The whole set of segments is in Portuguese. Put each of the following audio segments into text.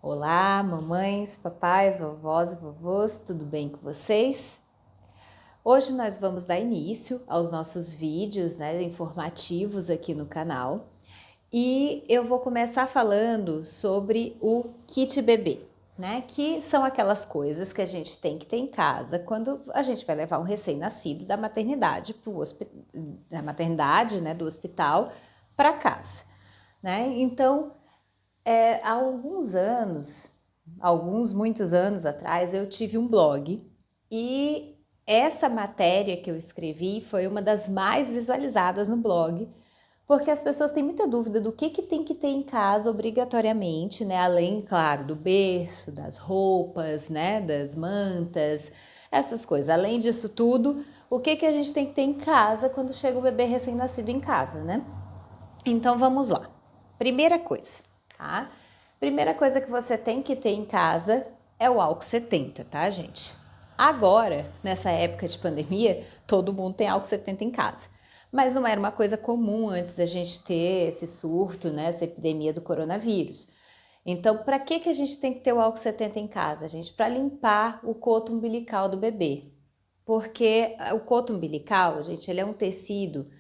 Olá, mamães, papais, vovós e vovôs, tudo bem com vocês? Hoje nós vamos dar início aos nossos vídeos, informativos aqui no canal e eu vou começar falando sobre o kit bebê, que são aquelas coisas que a gente tem que ter em casa quando a gente vai levar um recém-nascido da maternidade do hospital para casa, Então, há muitos anos atrás, eu tive um blog e essa matéria que eu escrevi foi uma das mais visualizadas no blog, porque as pessoas têm muita dúvida do que tem que ter em casa obrigatoriamente, além, claro, do berço, das roupas, das mantas, essas coisas. Além disso tudo, o que a gente tem que ter em casa quando chega o bebê recém-nascido em casa, Então vamos lá. Primeira coisa, tá? Primeira coisa que você tem que ter em casa é o álcool 70, tá, gente? Agora, nessa época de pandemia, todo mundo tem álcool 70 em casa. Mas não era uma coisa comum antes da gente ter esse surto, essa epidemia do coronavírus. Então, para que a gente tem que ter o álcool 70 em casa, gente? Para limpar o coto umbilical do bebê. Porque o coto umbilical, gente, ele é um tecido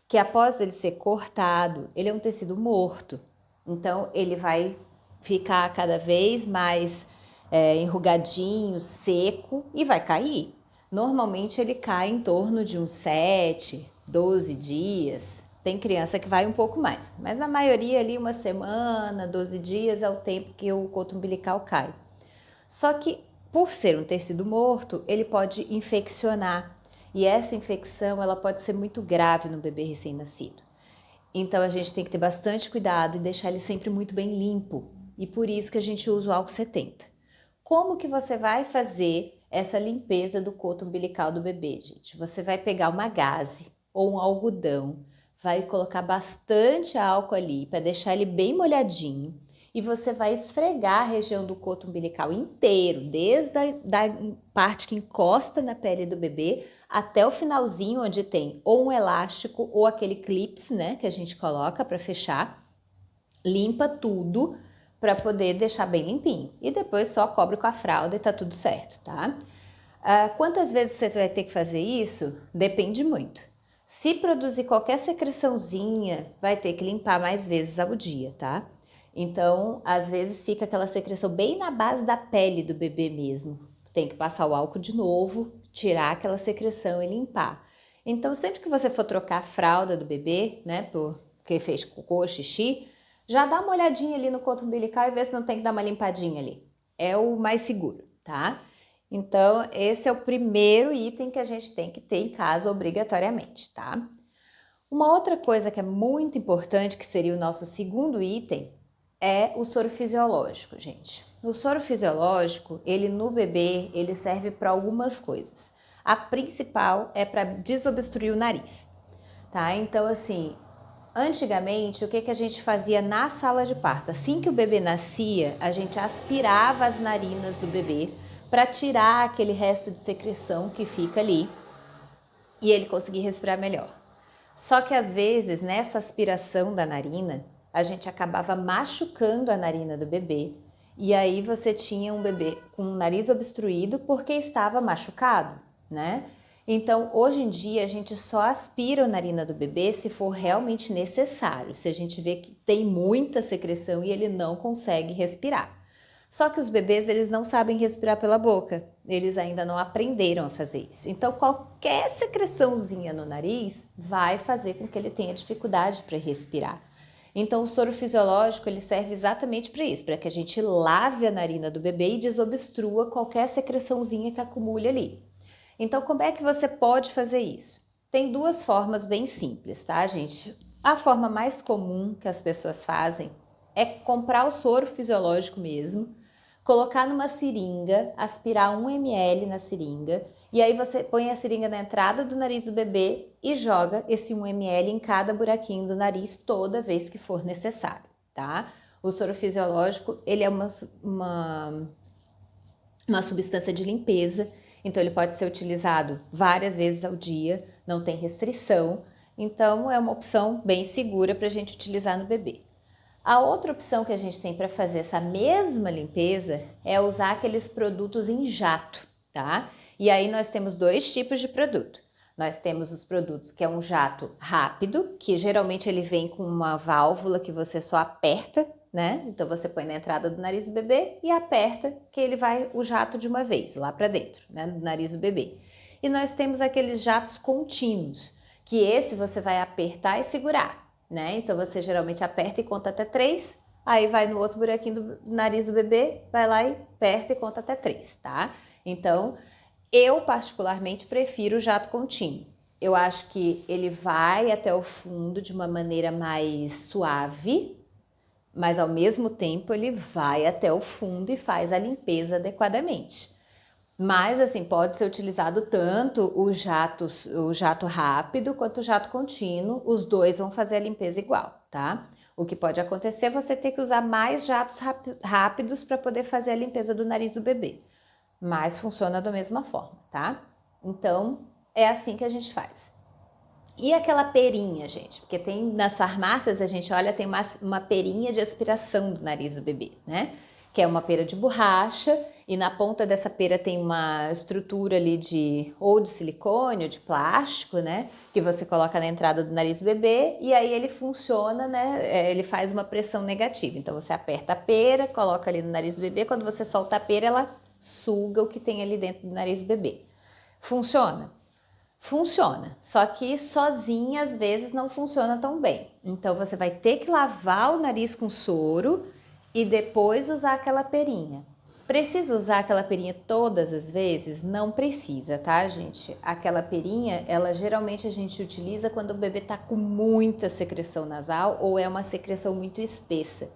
que após ele ser cortado, ele é um tecido morto. Então, ele vai ficar cada vez mais enrugadinho, seco e vai cair. Normalmente ele cai em torno de uns 7, 12 dias. Tem criança que vai um pouco mais, mas na maioria ali uma semana, 12 dias é o tempo que o coto umbilical cai. Só que por ser um tecido morto, ele pode infeccionar e essa infecção ela pode ser muito grave no bebê recém-nascido. Então a gente tem que ter bastante cuidado e deixar ele sempre muito bem limpo e por isso que a gente usa o álcool 70. Como que você vai fazer essa limpeza do coto umbilical do bebê, gente? Você vai pegar uma gaze ou um algodão, vai colocar bastante álcool ali para deixar ele bem molhadinho e você vai esfregar a região do coto umbilical inteiro, desde a parte que encosta na pele do bebê até o finalzinho onde tem ou um elástico ou aquele clips, que a gente coloca para fechar. Limpa tudo para poder deixar bem limpinho. E depois só cobre com a fralda e tá tudo certo, tá? Quantas vezes você vai ter que fazer isso? Depende muito. Se produzir qualquer secreçãozinha, vai ter que limpar mais vezes ao dia, tá? Então, às vezes fica aquela secreção bem na base da pele do bebê mesmo. Tem que passar o álcool de novo, tirar aquela secreção e limpar. Então, sempre que você for trocar a fralda do bebê, porque fez cocô, xixi, já dá uma olhadinha ali no coto umbilical e vê se não tem que dar uma limpadinha ali. É o mais seguro, tá? Então, esse é o primeiro item que a gente tem que ter em casa obrigatoriamente, tá? Uma outra coisa que é muito importante, que seria o nosso segundo item, é o soro fisiológico, gente. O soro fisiológico, ele no bebê, ele serve para algumas coisas. A principal é para desobstruir o nariz, tá? Então, assim, antigamente, o que a gente fazia na sala de parto? Assim que o bebê nascia, a gente aspirava as narinas do bebê para tirar aquele resto de secreção que fica ali e ele conseguir respirar melhor. Só que às vezes, nessa aspiração da narina, a gente acabava machucando a narina do bebê e aí você tinha um bebê com o nariz obstruído porque estava machucado, Então, hoje em dia, a gente só aspira a narina do bebê se for realmente necessário, se a gente vê que tem muita secreção e ele não consegue respirar. Só que os bebês, eles não sabem respirar pela boca, eles ainda não aprenderam a fazer isso. Então, qualquer secreçãozinha no nariz vai fazer com que ele tenha dificuldade para respirar. Então, o soro fisiológico, ele serve exatamente para isso, para que a gente lave a narina do bebê e desobstrua qualquer secreçãozinha que acumule ali. Então, como é que você pode fazer isso? Tem duas formas bem simples, tá, gente? A forma mais comum que as pessoas fazem é comprar o soro fisiológico mesmo, colocar numa seringa, aspirar 1 ml na seringa, e aí você põe a seringa na entrada do nariz do bebê e joga esse 1 ml em cada buraquinho do nariz toda vez que for necessário, tá? O soro fisiológico, ele é uma substância de limpeza, então ele pode ser utilizado várias vezes ao dia, não tem restrição, então é uma opção bem segura para a gente utilizar no bebê. A outra opção que a gente tem para fazer essa mesma limpeza é usar aqueles produtos em jato, tá? E aí nós temos dois tipos de produto. Nós temos os produtos que é um jato rápido, que geralmente ele vem com uma válvula que você só aperta, né? Então você põe na entrada do nariz do bebê e aperta que ele vai o jato de uma vez lá para dentro, né, do nariz do bebê. E nós temos aqueles jatos contínuos, que esse você vai apertar e segurar, né? Então você geralmente aperta e conta até 3, aí vai no outro buraquinho do nariz do bebê, vai lá e aperta e conta até 3, tá? Então, eu particularmente prefiro o jato contínuo. Eu acho que ele vai até o fundo de uma maneira mais suave, mas ao mesmo tempo ele vai até o fundo e faz a limpeza adequadamente. Mas assim, pode ser utilizado tanto o jato rápido quanto o jato contínuo, os dois vão fazer a limpeza igual, tá? O que pode acontecer é você ter que usar mais jatos rápidos para poder fazer a limpeza do nariz do bebê, mas funciona da mesma forma, tá? Então, é assim que a gente faz. E aquela perinha, gente? Porque tem nas farmácias, a gente olha, tem uma perinha de aspiração do nariz do bebê, né? Que é uma pera de borracha e na ponta dessa pera tem uma estrutura ali ou de silicone ou de plástico, né? Que você coloca na entrada do nariz do bebê e aí ele funciona, né? Ele faz uma pressão negativa. Então você aperta a pera, coloca ali no nariz do bebê, quando você solta a pera, ela suga o que tem ali dentro do nariz do bebê. Funciona? Funciona, só que sozinha às vezes não funciona tão bem. Então você vai ter que lavar o nariz com soro e depois usar aquela perinha. Precisa usar aquela perinha todas as vezes? Não precisa, tá, gente? Aquela perinha, ela geralmente a gente utiliza quando o bebê tá com muita secreção nasal ou é uma secreção muito espessa.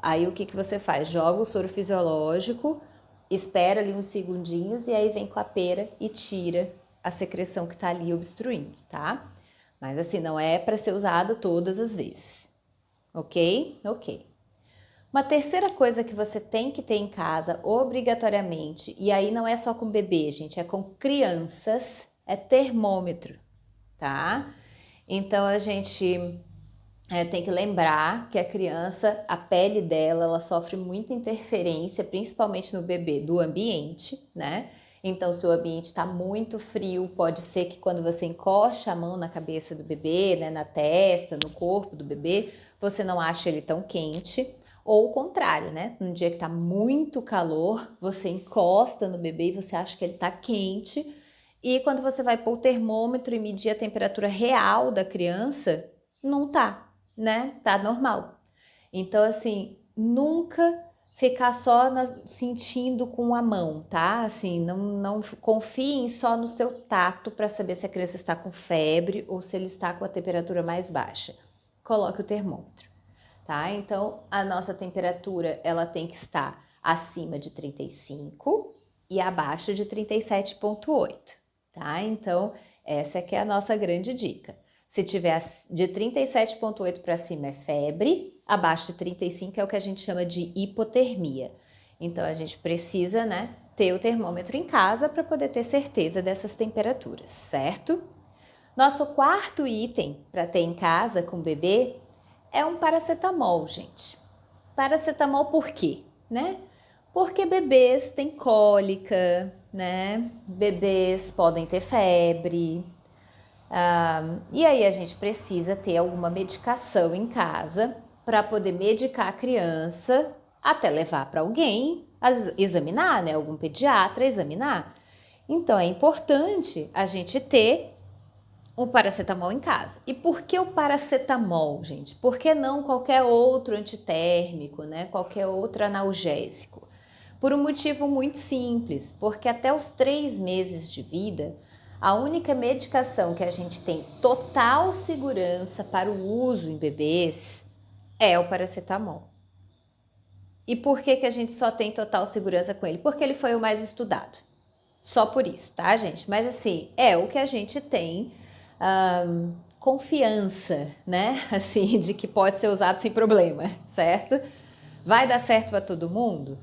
Aí o que que você faz? Joga o soro fisiológico, espera ali uns segundinhos e aí vem com a pera e tira a secreção que tá ali obstruindo, tá? Mas assim, não é para ser usado todas as vezes, ok? Ok. Uma terceira coisa que você tem que ter em casa obrigatoriamente, e aí não é só com bebê, gente, é com crianças, é termômetro, tá? Então a gente tem que lembrar que a criança, a pele dela, ela sofre muita interferência, principalmente no bebê, do ambiente, né? Então, se o ambiente está muito frio, pode ser que quando você encosta a mão na cabeça do bebê, né, na testa, no corpo do bebê, você não ache ele tão quente. Ou o contrário, né? Num dia que está muito calor, você encosta no bebê e você acha que ele está quente. E quando você vai pôr o termômetro e medir a temperatura real da criança, não tá, né? Tá normal. Então, assim, nunca ficar só sentindo com a mão, tá? Assim, não confiem só no seu tato para saber se a criança está com febre ou se ele está com a temperatura mais baixa. Coloque o termômetro, tá? Então, a nossa temperatura, ela tem que estar acima de 35 e abaixo de 37,8, tá? Então, essa que é a nossa grande dica. Se tiver de 37,8 para cima é febre, abaixo de 35 é o que a gente chama de hipotermia. Então a gente precisa, né, ter o termômetro em casa para poder ter certeza dessas temperaturas, certo? Nosso quarto item para ter em casa com o bebê é um paracetamol, gente. Paracetamol por quê, né? Porque bebês têm cólica, né? Bebês podem ter febre. E aí a gente precisa ter alguma medicação em casa para poder medicar a criança até levar para alguém examinar, né? Algum pediatra examinar. Então é importante a gente ter o paracetamol em casa. E por que o paracetamol, gente? Por que não qualquer outro antitérmico, né? Qualquer outro analgésico? Por um motivo muito simples, porque até os 3 meses de vida, a única medicação que a gente tem total segurança para o uso em bebês é o paracetamol. E por que a gente só tem total segurança com ele? Porque ele foi o mais estudado. Só por isso, tá, gente? Mas assim, é o que a gente tem confiança, né? Assim, de que pode ser usado sem problema, certo? Vai dar certo para todo mundo?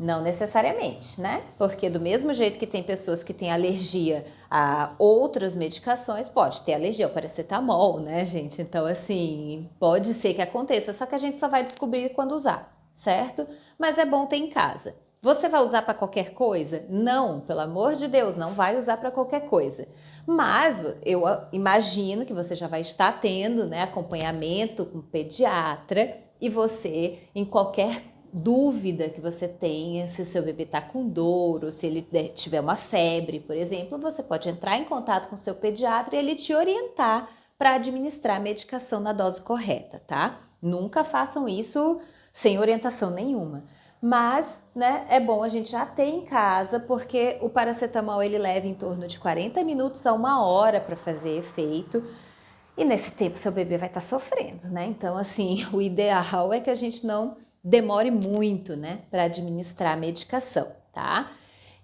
Não necessariamente, né? Porque do mesmo jeito que tem pessoas que têm alergia a outras medicações, pode ter alergia ao paracetamol, né, gente? Então, assim, pode ser que aconteça, só que a gente só vai descobrir quando usar, certo? Mas é bom ter em casa. Você vai usar para qualquer coisa? Não, pelo amor de Deus, não vai usar para qualquer coisa. Mas eu imagino que você já vai estar tendo, né, acompanhamento com pediatra e você, em qualquer dúvida que você tenha, se o seu bebê está com dor ou se ele tiver uma febre, por exemplo, você pode entrar em contato com o seu pediatra e ele te orientar para administrar a medicação na dose correta, tá? Nunca façam isso sem orientação nenhuma. Mas, né, é bom a gente já ter em casa, porque o paracetamol ele leva em torno de 40 minutos a 1 hora para fazer efeito. E nesse tempo seu bebê vai estar sofrendo, né? Então, assim, o ideal é que a gente não demore muito, né, para administrar a medicação, tá?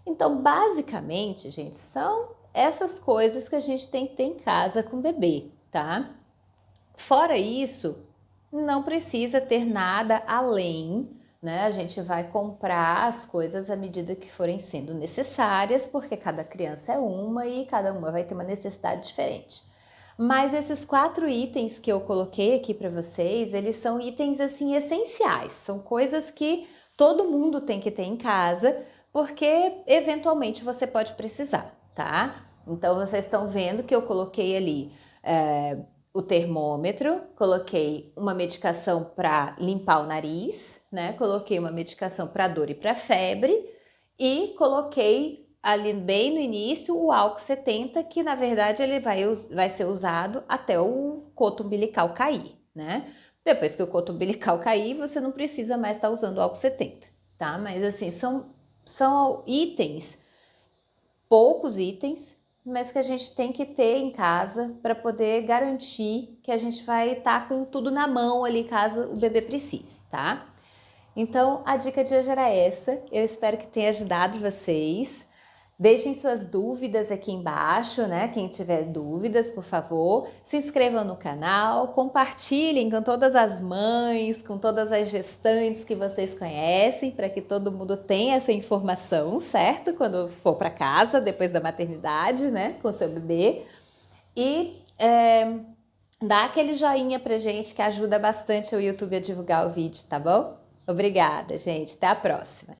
Então, basicamente, gente, são essas coisas que a gente tem que ter em casa com o bebê, tá? Fora isso, não precisa ter nada além, né? A gente vai comprar as coisas à medida que forem sendo necessárias, porque cada criança é uma e cada uma vai ter uma necessidade diferente. Mas esses 4 itens que eu coloquei aqui para vocês, eles são itens assim essenciais, são coisas que todo mundo tem que ter em casa, porque eventualmente você pode precisar, tá? Então vocês estão vendo que eu coloquei ali o termômetro, coloquei uma medicação para limpar o nariz, né? Coloquei uma medicação para dor e para febre e coloquei ali bem no início o álcool 70, que na verdade ele vai ser usado até o coto umbilical cair, né? Depois que o coto umbilical cair, você não precisa mais estar usando o álcool 70, tá? Mas assim, são itens, poucos itens, mas que a gente tem que ter em casa para poder garantir que a gente vai estar com tudo na mão ali caso o bebê precise, tá? Então, a dica de hoje era essa. Eu espero que tenha ajudado vocês. Deixem suas dúvidas aqui embaixo, né? Quem tiver dúvidas, por favor, se inscrevam no canal, compartilhem com todas as mães, com todas as gestantes que vocês conhecem, para que todo mundo tenha essa informação, certo? Quando for para casa, depois da maternidade, né? Com seu bebê. E dá aquele joinha pra gente que ajuda bastante o YouTube a divulgar o vídeo, tá bom? Obrigada, gente. Até a próxima.